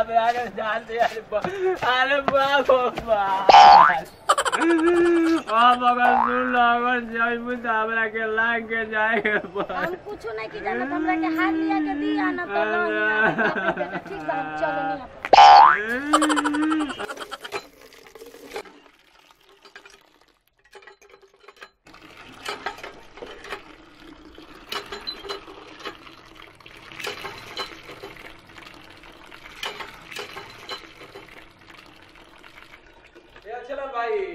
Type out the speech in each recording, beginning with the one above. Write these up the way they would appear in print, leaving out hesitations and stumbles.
अरे जान दे अरे बाबू मगर सुन लो अगर जाइबू तो हमरा के लाग के जाएगा हम कुछ नहीं की जाना हमरा के हाथ लिया के दिया ना तो ठीक बा चलो नहीं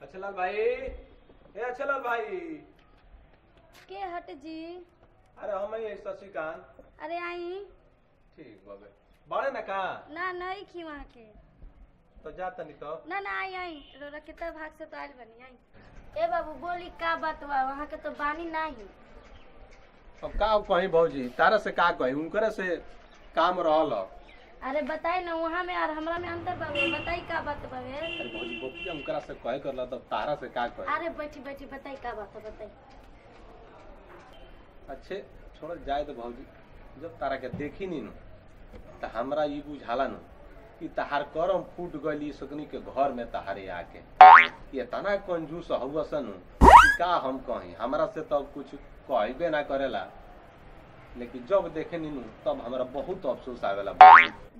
अच्छलाल भाई ए अच्छलाल भाई के हट जी। अरे हम ही शशिकांत। अरे आई ठीक बाबे बड़े ना का ना नहीं खी वहां के तो जा तनी तो ना ना आई रोरा कितना भाग से तो आइल बनी आई। ए बाबू बोली का बात बा वहां के तो बानी नहीं। अब का कहीं भौजी तारा से का कही उनकरे से काम रहल। अरे बताई ना वहाँ में और हमरा में अंतर बाबू बताई का बात बाबे। अरे भौजी बोलिए उनकरा से कहे करला तब तारा से का कहे। अरे बैठी बैठी बताई का बात है बताई। अच्छे छोड़ जाए तो भौजी जब तारा के देखी नी नु तो हमरा ई बुझाला नु कि तहार करम फूट गली सकनी के घर में तहारे आके ये तना कंजूस हुआ सन का हम कहीं हमरा से तो कुछ कहबे ना करेला लेकिन जब देखे नी तब हमरा बहुत अफसोस आवेला।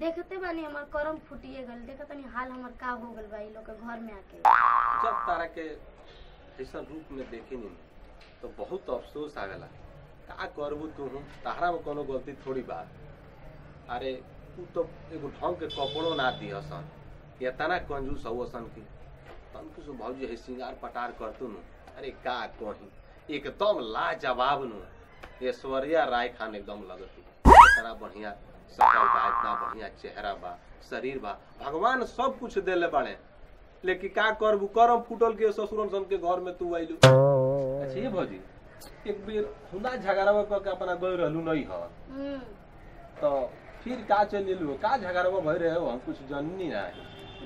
देखते बानी हमर करम फुटिए गल देखत नहीं हाल हमर का हो गल बा ई लोग के घर में आके। जब तारा के ऐसा रूप में देखे नी तो बहुत अफसोस आवेला। का करबू तू तारा में कोनो गलती थोड़ी बा। अरे तू तो एगो ढंग के कपड़ो ना दिहसन ये तना कंजूस हुसन की तन कुछ भौजी है सिंगार पटार करतू नु अरे का कहीं एकदम लाजवाब नु ऐश्वर्या राय खान एकदम लगत इतना बढ़िया सकल बा इतना बढ़िया चेहरा बा शरीर बा भगवान सब कुछ देले बाड़े लेकिन का करबू करम फूटल के ससुरन सन के घर में तू आइलू। अच्छा ये भौजी एक बेर हुना झगड़ावा क के अपना गई रहलू नहीं ह तो फिर का चलेलू का झगड़ावा भई रहे हो हम कुछ जाननी ना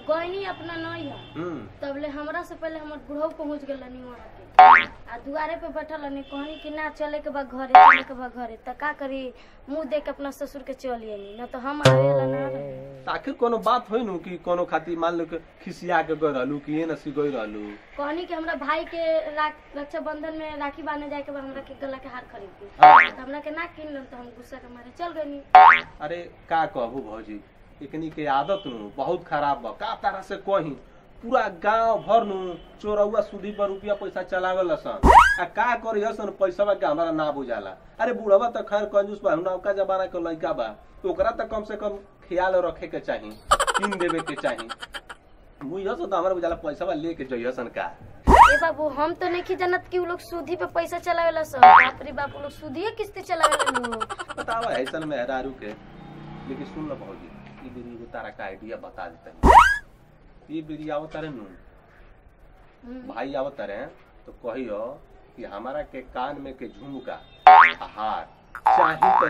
गईनी अपना नहीं है तबले हमरा से पहले हमर बुढ़ऊ पहुंच गेल नहीं वहां के आ दुआरे पे बैठल नहीं कहनी कि ना चले के बा घरे चले के बा घरे त का करी मुंह देख के अपना ससुर के चलिए नहीं ना तो हम आवेला ना आखिर कोनो बात होई नु कि कोनो खातिर मान लो के खिसिया के गई रहलू कि ये नसी गई रहलू कहनी कि हमरा भाई के रक्षा बंधन में राखी बांधने जाए के बा हमरा के गला के हार खरीद के त हमरा के ना किन तो हम गुस्सा के मारे चल गनी। अरे का कहबू भौजी एकनी के आदत नु बहुत खराब बा का तरह से कहीं पूरा गांव भर नु चोरौआ सुधी पर रुपया पैसा चलावेला सन आ का करी हसन पैसावा के हमरा ना बुझाला। अरे बुढ़वा त खैर कंजूस बा नौका जमाना के लइका बा ओकरा त कम से कम ख्याल रखे के चाहिए किन देवे के चाहिए मुइयो से त हमरा बुझाला पैसावा लेके जइहसन का। ए बाबू हम तो नहीं जानत कि उ लोग सूदी पे पैसा चलावेला सन बाप रे बाप उ लोग सूदिए किस्ती चलावेला नु बतावा ऐसन में हरारू के लेकिन सुन ल भौजी ई बेरी एगो तारा का आइडिया बता देते ये बेरी आवत रे नु भाई आवत रे तो कहियो कि हमारा के कान में के झुमका हार चाहे तो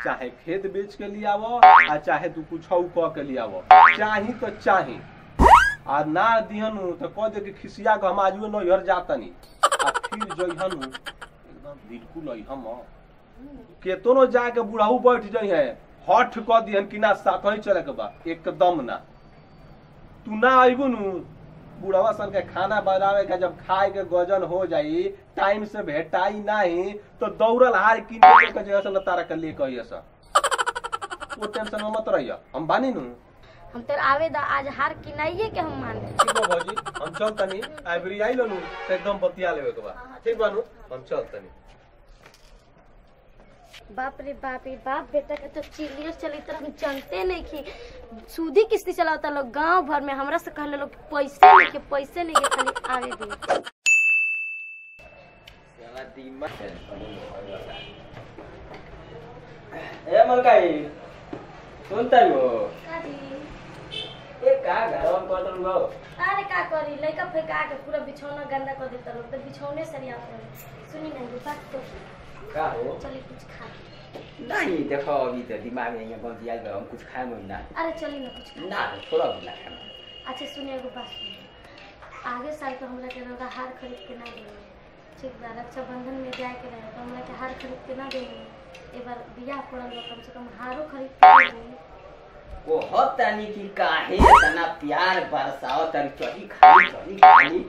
चाहे खेत बेच के लिए आवो आ चाहे तू कुछ क के लिए आवो चाहे तो चाहे आ ना दिहनु तो कह दे कि खिसिया के हम आजू न हर जातनी आ फिर जइहनु एकदम बिल्कुल हम केतनो जाके बुढ़ाऊ बैठ जई है हठ क दिहन कि ना साथ ही चले के बा एकदम ना तू ना आइबू नु बुढ़ावा सन के खाना बनावे का जब खाए के गजन हो जाई टाइम से भेटाई नहीं तो दौड़ल हार किन के जगह से तारा के ले कहिए सा वो टेंशन में मत रहिए हम बानी नु हम तो आवेदा आज हार किनाइए के हम मान ठीक बा भौजी हम चल तनी आइबरी आई लो नु एकदम बतिया लेवे के बा ठीक बानू हम चल तनी। बाप रे बाप बेटा के तो चिड़िया चली तरह हम जानते नहीं कि सूदी किस्ती चलाता लोग गांव भर में हमरा से कहले लोग पैसे नहीं के खाली आवे दे ए मलकाई सुनता हो ए का घरवा में कटल गो अरे का करी लइका फेंका के पूरा बिछौना गंदा कर देता लोग तो बिछौने सरिया सुनी नहीं बात तो का हो चली कुछ खा नहीं देखो अभी तो दिमाग में यहाँ गंजी आ गया हम कुछ खाए में ना अरे चली ना कुछ ना थोड़ा भी ना खाना। अच्छा सुनिए एगो बात सुनिए आगे साल तो हमरा के रौदा हार खरीद के ना देंगे ठीक बा रक्षा बंधन में जाए के रहे तो हमरा के हार खरीद के ना देंगे एक बार बियाह पड़ल कम से कम हारो खरीद के देंगे कहत तानी कि काहे इतना प्यार बरसाओ तन चढ़ी खाली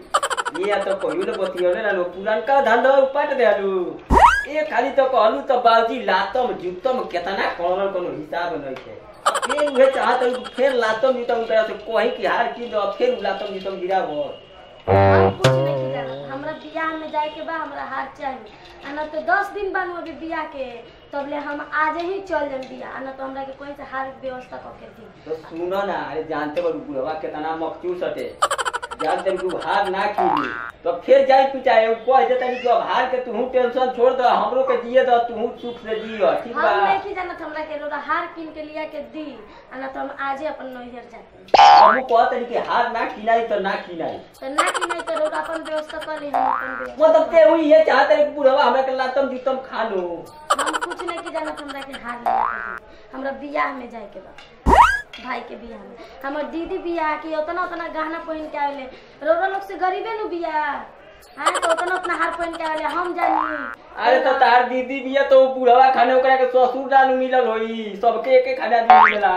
ये तो कहियो तो बतियोले ना लोग पुरानका धंधा उपट देलू ए खाली तो कहलू तो बाबूजी लातम जुतम केतना करल कोनो हिसाब नहीं है फिर उहे चाहत फिर लातम जुतम उनकरा से कहीं कि हार की दो फिर लातम जुतम गिराबो हम कुछ नहीं जानत हमरा बियाह में जाए के बा हमरा हार चाहिए ना तो 10 दिन बाद अभी बियाह के तबले हम आज ही चल जम बियाह ना तो हमरा के कोई से हार व्यवस्था करके दी तो सुनो ना अरे जानते बड़ू बुढ़वा केतना मखचूस हटे जानते तू हार ना कीली तो फिर जाए तू चाहे कह देता कि अब हार के तू टेंशन छोड़ दो हमरो के दिए दो तू सुख से जियो ठीक बा हम नहीं जानत हमरा के रोरा हार किन के लिया के दी ना तो हम आज ही अपन नैहर जाते हम कहत है कि हार ना किनाई तो ना किनाई तो रोरा अपन व्यवस्था कर ली हम अपन व्यवस्था मतलब ते हुई ये चाहते है कि बुढ़वा हमरा के लातम जीतम खा लो हम कुछ नहीं की जानत हमरा के हार लिया के दी हमरा बियाह में जाए के बा भाई के बियाह में हमर दीदी बियाह की उतना गहना पहन के आवेले रोरा लोग से गरीबे नु बियाह हां तो उतना हार पहन के आवेले हम जानी अरे तो तार दीदी बिया तो बुढ़वा खाने ओकरा के ससुर जानु मिलल होई सबके एक खाना दी मिला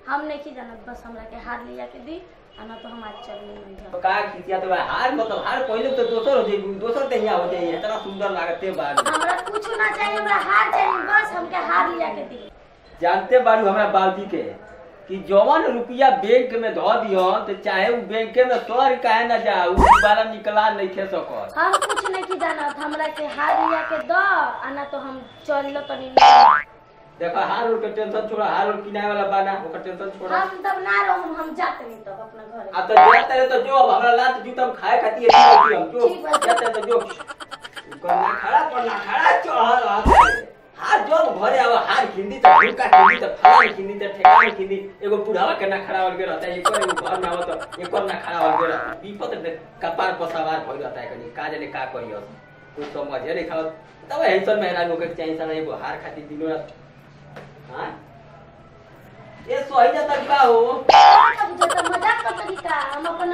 हम नहीं की जानत बस हमरा के हार लिया के दी आना तो हम आज चल नहीं जा तो का किया तो हार मतलब हार पहले तो दोसर हो जाई दोसर ते यहां हो जाई इतना सुंदर लागते बाद हमरा कुछ ना चाहिए हमरा हार चाहिए बस हमके हार लिया के दी जानते बारू हमरा बाबूजी के कि जवन रुपया बैंक में धो दियो तो चाहे उ बैंक में तोर काहे ना जा उ वाला निकला नहीं खे सकत हम कुछ नहीं की जानत हमरा के हार लिया के दो आना तो हम चल लो तनी देखो हार के टेंशन छोड़ा हार किनाए वाला बाना ओकर टेंशन छोड़ा हम तब ना रहो हम जाते नहीं तब अपना घर आ तो जाते रहे तो जो हमरा लात जूतम खाए खाती है हम जो जाते तो जो करना खड़ा चढ़ हार जो घरे आवा हार खिंदी तो भूका खिंदी तो फलान खिंदी तो ठेकान खिंदी एगो बुढ़ावा के ना खड़ा होल के रहता है एको एगो घर में आवा तो एको ना खड़ा होल के रहता विपत कपार पर सवार भइल रहता है कनी का जाने का करियो कुछ समझे नहीं खाओ तब हैसन मेहरा लोग के चाहिए सारा एगो हार खाती दिनो रात हां ये सही जाता का हो तो मजाक कर तरीका हम अपन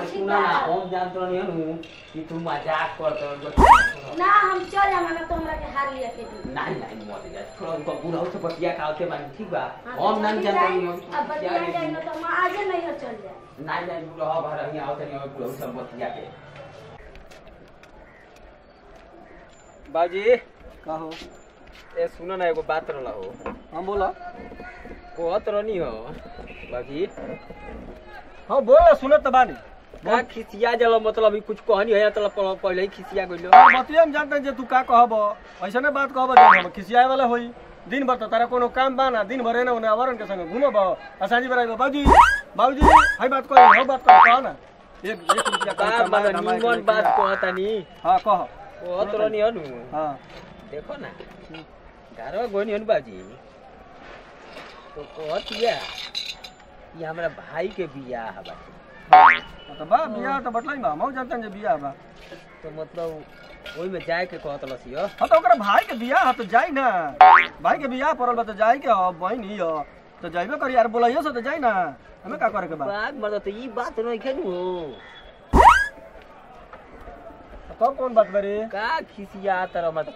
सुना ना हम जानत नहीं हूं कि तू मजाक करत ना हम चल जाना तो हमरा के हार लिया के दी नहीं मत जा थोड़ा उनको बुढ़ाऊ से बतिया खाओते बानी ठीक बा हम नाम जानते नहीं हम अब बतिया जाए ना तो हम आज नहीं चल जाए नहीं बुढ़ाऊ घर ही आओते नहीं बुढ़ाऊ से बतिया के बाजी का हो ए सुनो ना एगो बात रहला हो हम बोला कहत रहनी हो बाजी हाँ बोल सुनत बानी का खिसिया जलो मतलब कुछ कहनी है तो पहले ही खिसिया गइलो बतिया हम जानते हैं जे तू का कहब ऐसने बात कहब जे हम खिसियाए वाला होई दिन भर तो तारा कोनो काम बा ना दिन भर ना उन्हें आवरण के संग घूमब आ सांझी बेरा बाबूजी हाई बात कह हो बात कह ना एक रुपया का माने निमन बात कहतानी हां कह कहत रहनी हो नु हां देखो ना घरवा गोनी हन बाजी तो कहतिया ये हमरा भाई के बियाह बा तो बा बियाह तो बतलाई बा हम जानते हैं जे बियाह बा तो मतलब ओई में जाए के कहत लसियो हां तो ओकरा भाई के बियाह तो जाई ना भाई के बियाह पड़ल बा तो जाई के बहन ही हो तो जाइबे करी यार बोलाइयो से तो जाई ना हमें का करे के बा बात मतलब तो ई बात नहीं खेनु हो तो कौन बात बरे का खिसिया तर मत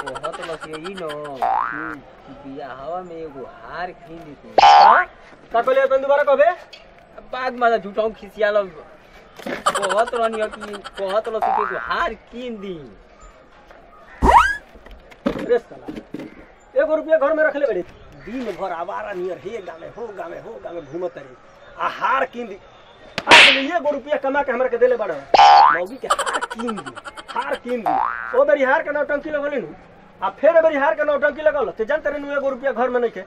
कहत लसियो ई नो बियाहवा में एगो हार खींच दी का कहले तन दोबारा कहबे बाद में झूठाऊ खिसिया लो कहत रहनी कि कहत लसियो एगो हार कीन दी अरे साला 1 रुपया घर में रख ले बड़ी दिन भर आवारा नियर हे गामे घूमत रही आ हार कीन दी आज 1 रुपया कमा के हमरा के देले बड़ा मौगी के हार कीन दी ओ बेरी हार के नौटंकी लगले नु आ फिर बेरी हार के नौटंकी लगल ते जानते नु 1 रुपया घर में नहीं के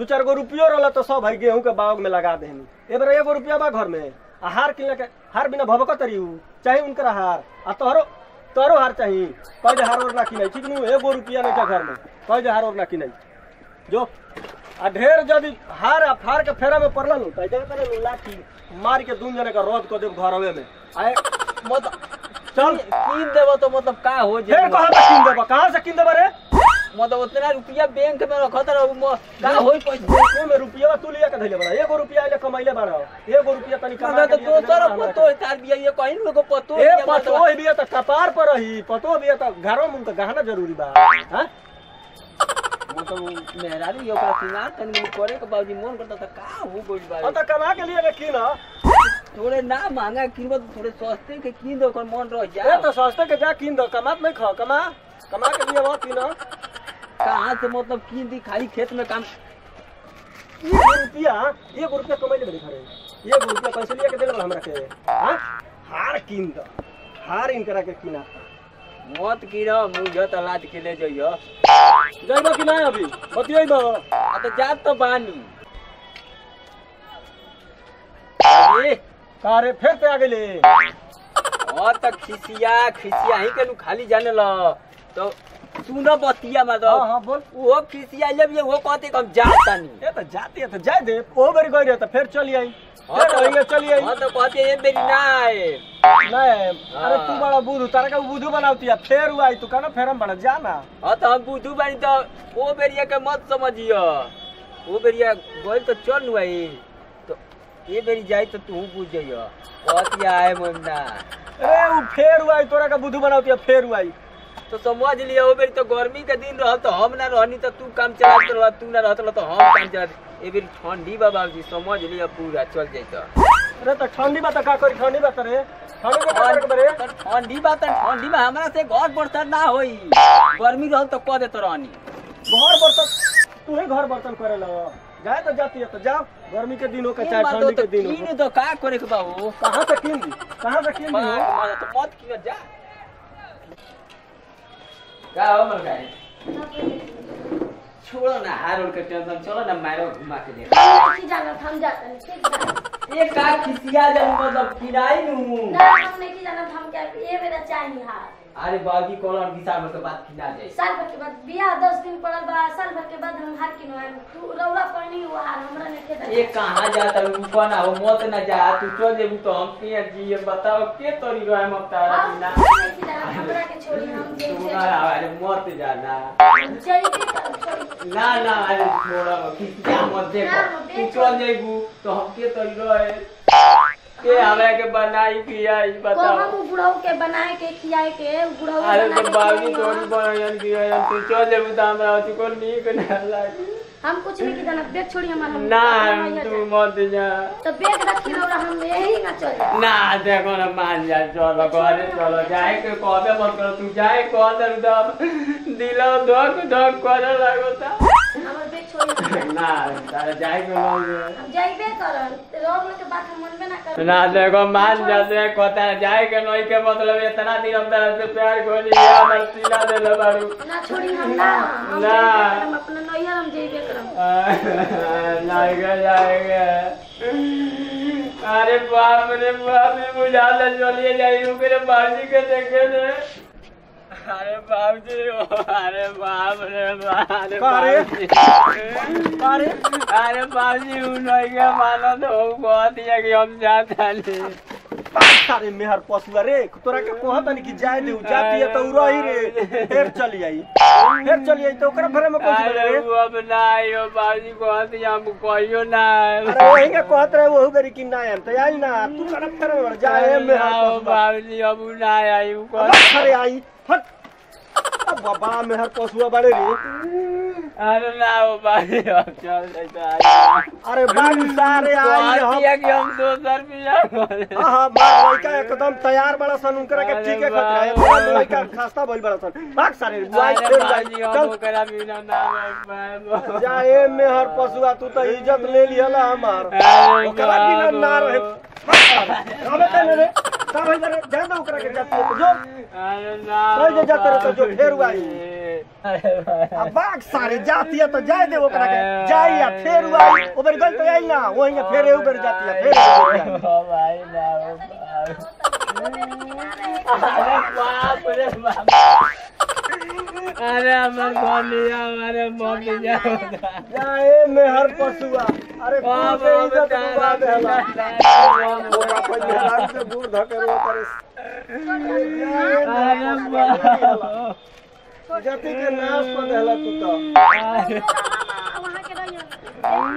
2-4 गो रुपयो रहल तो सब भाई गेहूं के बाग में लगा देहनी ए बेर 1 रुपया बा घर में आ हार किन के हार बिना भभकत रही चाहे उनकर हार आ तोरो हार चाहिए कह हार और ना किनाई ठीक नु 1 रुपया नहीं घर में कह हार और ना किनाई जो आ ढेर जदी हार आ फार के फेरा में पड़ल त जगह लाठी मार के 2 जने का रोद को देव घरवे में आए मत चल कीन देबो तो मतलब का हो जे फिर कहां से किन देबा कहां से किन देबा रे मतलब उतना रुपया बैंक में रखत रहो का होई पैसा में रुपया तू लिया के धइले बड़ा 1 रुपया ले कमाइले बड़ा 1 रुपया तनी कमा तो दोसर पतो तार बिया ये कहीं एगो पतो ए पतो ही बिया त कपार पर रही पतो बिया त घरों में त गहना जरूरी बा हां मतलब मेहरारू ये ओकरा सिंगार तनी मनी करे के बाबूजी मन करता था का हो गइल बा। तो कमा के लिए की ना थोड़े ना महंगा किनबो थोड़े सस्ते के किन दो ओकर मन रह ए जा। तो सस्ते के जा किन दो, कमात नहीं खा, कमा के लिए वो की ना कहां से मतलब किन दी खाली खेत में काम। ₹1 कमाइले बड़ी खरे, ₹1 पैसे लिए के देले हमरा के। हां हार किन दो, हार इन करा के किना मत किनो मुझे तो लाद के ले जइयो। जाइबो कि ना अभी बतियाइबो। आ तो जात तो बानी अरे का रे फिर पे आ गेले। और तक खिसिया ही के नु खाली जाने ल तो सुनो बतिया में दो। हां बोल। वो खिसिया जब ये वो कहते हम जाता नहीं। ए तो जाती है तो जाए दे, ओ बेर गई रे तो फिर चली आई, फिर आइए चली आई। हां तो कहते ये मेरी ना है नहीं अरे तू बड़ा बुद्धू, तारा का बुद्धू बनावती है, फेर हुआ तू कहना फेर हम बड़ा जाना। हां तो हम बुद्धू बनी तो वो बेरिया के मत समझियो। वो बेरिया गई तो चल नुई तो ये बेरी जाई तो तू बुझ जइयो कहतिया है मम्मा। अरे वो फेर हुआ तोरा का बुद्धू बनावती है, फेर हुआ तो समझ लिया वो बेरी तो गर्मी के दिन रह तो हम ना रहनी तो तू काम चलात रह, तू ना रहत तो हम काम चलात। ए बेरी ठंडी बा बाबूजी समझ लिया पूरा चल जाई। अरे तो ठंडी बात का करी, ठंडी बात रे, ठंडी बात करे बरे। ठंडी बात ठंडी में हमरा से घर बर्तन ना होई, गर्मी रहल तो कह देत रहनी। घर बर्तन तू ही घर बर्तन करे लो, जाए तो जाती है तो जाओ, गर्मी के दिनों का चाहे ठंडी के दिन हो। तो का करे के बाबू कहां से किन दी, कहां से किन दी हो। तो मत किन जा का हो मर गए। छोड़ो ना हार उड़ के टेंशन, चलो ना मारो घुमा के दे। नहीं जाना हम जाते हैं ठीक है। ये का खिसिया जब मतलब किराई नु ना हम नहीं जाना हम क्या ये मेरा चाहिए हार। अरे बाजी कौन और विशाल में के बात खिला जाए। साल भर के बाद बियाह 10 दिन पड़ल बा, साल भर के बाद हम हार किनवाए। तू रौरा पहनी हुआ हार हमरा ने के ये कहां जाता ऊपर ना हो मत ना जा, तू चल जेबू तो हम के जी बताओ के तोरी रहे हम तारा बिना हमरा के छोड़ी हम जे तू ना अरे मत जाना जइबे कर छोड़ी ना ना अरे छोड़ा किसी मत देखो तू चल जेबू तो हम के तोरी रहे के हमरा के बनाई किया ई बताओ। हम गुड़ाऊ के बनाए के खियाए के गुड़ाऊ अरे तो बागी तोरी बनायन किया तू चल जेबू तो हमरा अति को नीक ना लागी। हम कुछ नहीं की जाना, बैग छोड़ी हमारा ना तू मत जा तो बैग रखी रौरा हम यही ना चल ना देखो ना मान जा चलो घरे चलो जाए के कहबे मत करो तू जाए कह दे दम दिलो धक धक करे लागोता हमर बैग छोड़ी ना तारे जाए के लोग हम जाइबे करन रोग के बात हम मन में ना कर ना देखो मान जा दे कहता जाए के नहीं के मतलब इतना दिन हम तरह से प्यार कोली या मस्तीला दे ले बारू ना छोड़ी हम ना हम अपना नैहर हम जाइबे करम जाएगा जाएगा। अरे बाप रे बाप रे बुझा ले चलिए जाइए मेरे बाजी के देखे थे। अरे बाप जी अरे बाप रे अरे अरे बाप जी उन्होंने मानो तो बहुत दिया कि हम जाता नहीं। अरे मेहर पशुआ रे तोरा के कहत नहीं कि जाए दे जाती है तो रही रे फिर चली आई तो ओकरा भरे में कुछ बोले रे। अब ना आयो बाजी कहत हम कहियो ना अरे वही के कहत रहे वो बेरी कि ना आम तो आई ना तू कर फिर में जाए मेहर पशुआ बाजी अब ना आई अरे आई फट बाबा मेहर पशुआ बड़े रे। अरे ना वो बाजी अब चल जाता। अरे बाबू सारे आई हम 200 रुपया हां मार लड़का एकदम तैयार बड़ा सन उनकरा के ठीक है खतरा है पूरा लड़का खास्ता बोल बड़ा सन भाग सारे वाई फिर चल करा बिना ना जाए मेहर पशुआ तू तो इज्जत ले लिहला हमार ओकरा बिना ना रहे अबे तने रे का भाई रे जा दो ओकरा के जाती है तो जो अरे ना कोई जाते रहे तो जो फेर हुआ अब बाग सारे जाती है तो जाए दे ओकरा के जाई या फेर हुआ ओबर गल तो आई ना वही फेर ऊपर जाती है फेर भाई ना अरे बाप रे बाप अरे हमर गोलिया हमारे मम्मी जाए मेहर पशुआ अरे कौन से इज्जत डुबा देला ओकरा कोई मेहरान से दूर धकेलो करे अरे बाप जाति के नाश कर देला तू तो वहां के रहिए हाँ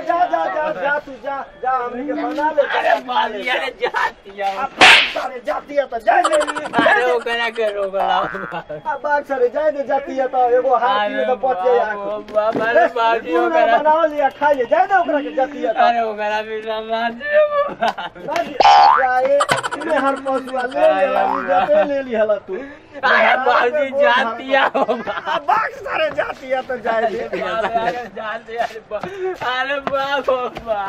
जा जा जा जा तू जा जा हमने के बना ले। अरे बाजी अरे जातिया सारे जाती है तो जाए दे। अरे ओकरा के रोकला बाग सारे जाए दे जाती है तो एगो हाथ में तो पहुंच गया। अरे बाजी ओकरा बनाओ लिया खा ले जाए दे ओकरा के जाती है। अरे ओकरा भी जाए तूने हर पशुआ ले ली हला तू। अरे बाजी जातिया बाग सारे जाती है तो जाए दे। अरे बाबा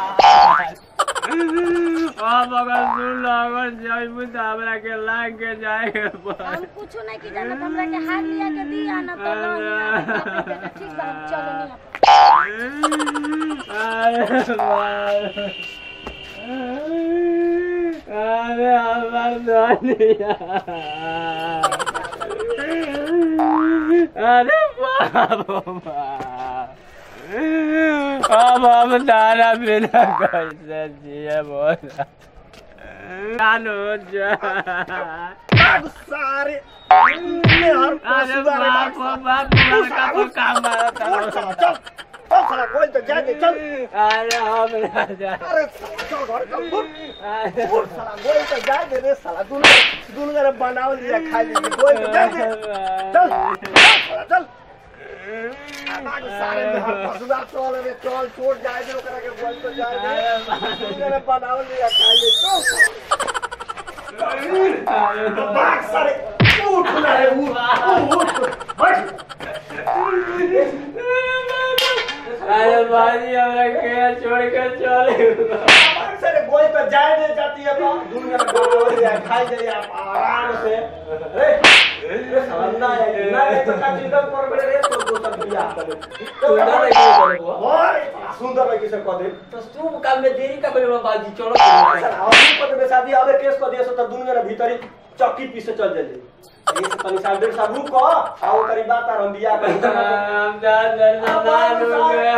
अब अगर सुन लो अगर जाइबू तो हमरा के लाग के जाएगा। हम कुछ नहीं की जाना हमरा के हाथ लिया के दिया ना तो नहीं ठीक बा हम चलो नहीं अरे हमार दुनिया अरे बाबा अब हम तारा बिना कैसे जिए बोला सारे हर अरे बाप का तो काम चल साला कोई तो जाए दे चल। अरे हम ना जा अरे चल घर का फुट साला कोई तो जाए दे रे साला दुनिया में बनाओ लिया खा लिया कोई तो जाए दे चल साला चल। सारे हर पशुआ चल रे चल छोड़ जाए दे ओकरा के कोई तो जाए दे दुनिया में बनाओ लिया खा ले तो बाग सारे उठ ना रे उठ बैठ। अरे बाजी हमरा के छोड़ के चले सर कोई तो जाए दे जाती है तो दुनिया में बनाओ लिया खाई जाए आराम से। रे समझना है ना ये तो का चिंता पर बड़े रे तो दोसर बिया करे तो सुंदर है को और सुंदर है किसे कह दे तो शुभ काम में देरी का करे बाजी चलो सर अभी को तो शादी आवे केस को दिए सो तो दुनिया में भीतरी चक्की पीछे चल जाए ये से तनी साल डेढ़ साल रुक को आओ करी बात और हम बिया कर हम दान हो गया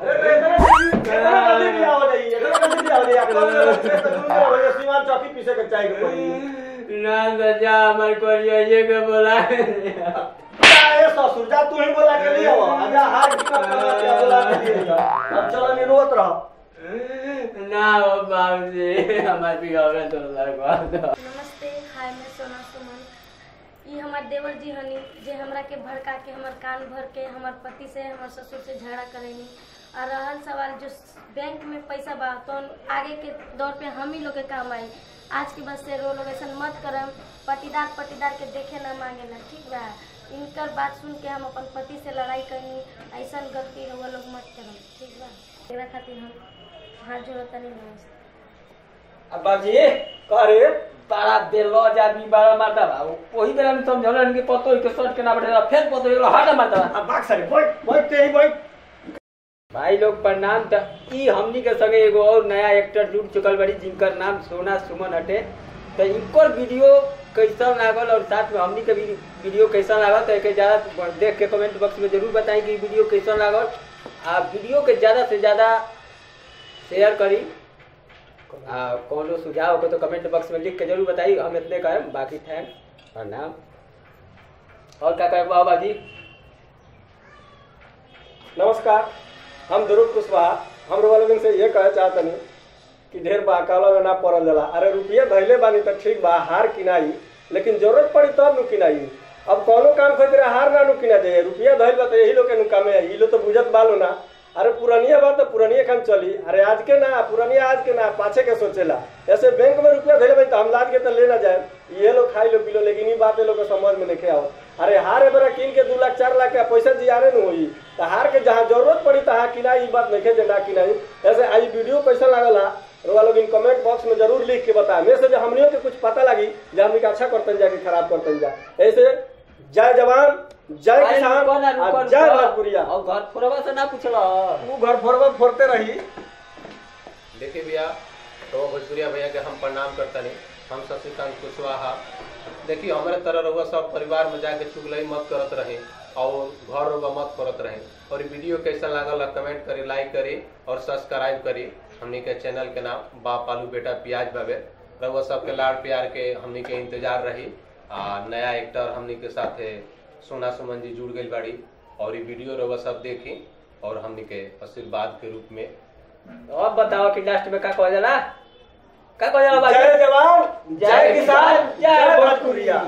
रे कितना जल्दी बिया हो जाई कितना जल्दी बिया हो जाई आप तो दुनिया हो सीमान चक्की पीछे के चाय के पड़ी ना जा हमार को ये के बोला ए ससुर जा तू ही बोला के लिए हो आजा हार की मत कमा के बोला के लिए अब चलो नहीं रोत रहो ना हो बाबूजी हमार बिगावे तो लगवा दो। नमस्ते हाय मैं सोना सुमन ई हमार देवर जी हनी जे हमरा के भड़का के हमर कान भर के हमर पति से हमर ससुर से झगड़ा करेनी और रहल सवाल जो बैंक में पैसा बा तो आगे के दौर पे हम ही लोग के काम आई। आज के बाद से रो लोग ऐसा मत करम पटीदार के देखे ना मांगेला ठीक बा। इनकर बात सुन के हम अपन पति से लड़ाई करनी ऐसा गलती रहुआ लोग मत करम ठीक बा। एकरा खातिर हम हाथ जोड़ता नहीं नमस्ते। अब बाजी करे बड़ा देलो जादी बड़ा मारता बा वही बेरा में समझल इनके पतो के शॉट के ना बैठा फिर पतो एलो हट मारता अब बाग सारे बैठ ते ही बैठ। भाई लोग प्रणाम। त ई हमनी के संगे एगो और नया एक्टर जुड़ चुकल बड़ी जिनकर नाम सोना सुमन हटे। तो इनकर वीडियो कैसा लागल और साथ में हमनी के वीडियो कैसा लागल तो एक ज्यादा देख के कमेंट बॉक्स में जरूर बताएं कि वीडियो कैसा लागल। आप वीडियो के ज्यादा से ज्यादा शेयर करी। कोनो सुझाव हो तो कमेंट बॉक्स में लिख के जरूर बताइए। हम इतने कहें बाकी थैंक और नाम और क्या कहें बाबाजी। नमस्कार हम ध्रुव कुशवाहा हम लोगन से ये कहे चाहते नहीं कि ढेर बहकाला में ना पड़ल जाला। अरे रुपये धैले बानी तो ठीक बा हार किनाई लेकिन जरूरत पड़ी तब नु किनाई। अब कोनो काम खातिर हार ना नु किना जाए रुपया धैल बा तो यही लोग के नु कामे है। ई लो तो बुझत बालो ना। अरे पुरानिया बात तो पुरानिया काम चली। अरे आज के ना पुरानिया आज के ना पाछे के सोचेला। ऐसे बैंक में रुपया धैले तो हम लाद के तो ले ना जाए ये लोग खाई लो पी लो लेकिन ये बात लोग समझ में नहीं आओ। अरे हार बेरा कीन के 2 लाख 4 लाख के पैसा जियारे न होई तो हार के जहाँ जरूरत पड़ी तहाँ किनाई बात नहीं जे ना किनाई। ऐसे आई वीडियो कैसा लागल रोगा लोग इन कमेंट बॉक्स में जरूर लिख के बताए। मेरे से जो हमनियों के कुछ पता लगी जो हमने अच्छा करते जा कि खराब करते जा। ऐसे जय जवान जय किसान जय भोजपुरिया। और घर फोरवा से ना पूछला वो घर फोरवा फोड़ते रही। देखिए भैया तो भोजपुरिया भैया के हम प्रणाम करता नहीं। हम शशिकांत कुशवाहा। देखिए हमारे तरह रहुआ सब परिवार में जाके चुगलई मत करत रहे और घर रहुआ मत करत रहे। और वीडियो कैसा लागल कमेंट करी लाइक करी और सब्सक्राइब करी। हमनी के चैनल के नाम बाप आलू बेटा प्याज बाबे। रहुआ सबके लाड़ प्यार के हमनी के इंतजार रही। नया एक्टर हमनी के साथ सोना सुमन जी जुड़ गई बाड़ी। और ये वीडियो रवा सब देखी और हमने के आशीर्वाद के रूप में अब बताओ कि लास्ट में का कह जाला का कह जाला भाई? जय जवान जय किसान जय भोजपुरिया।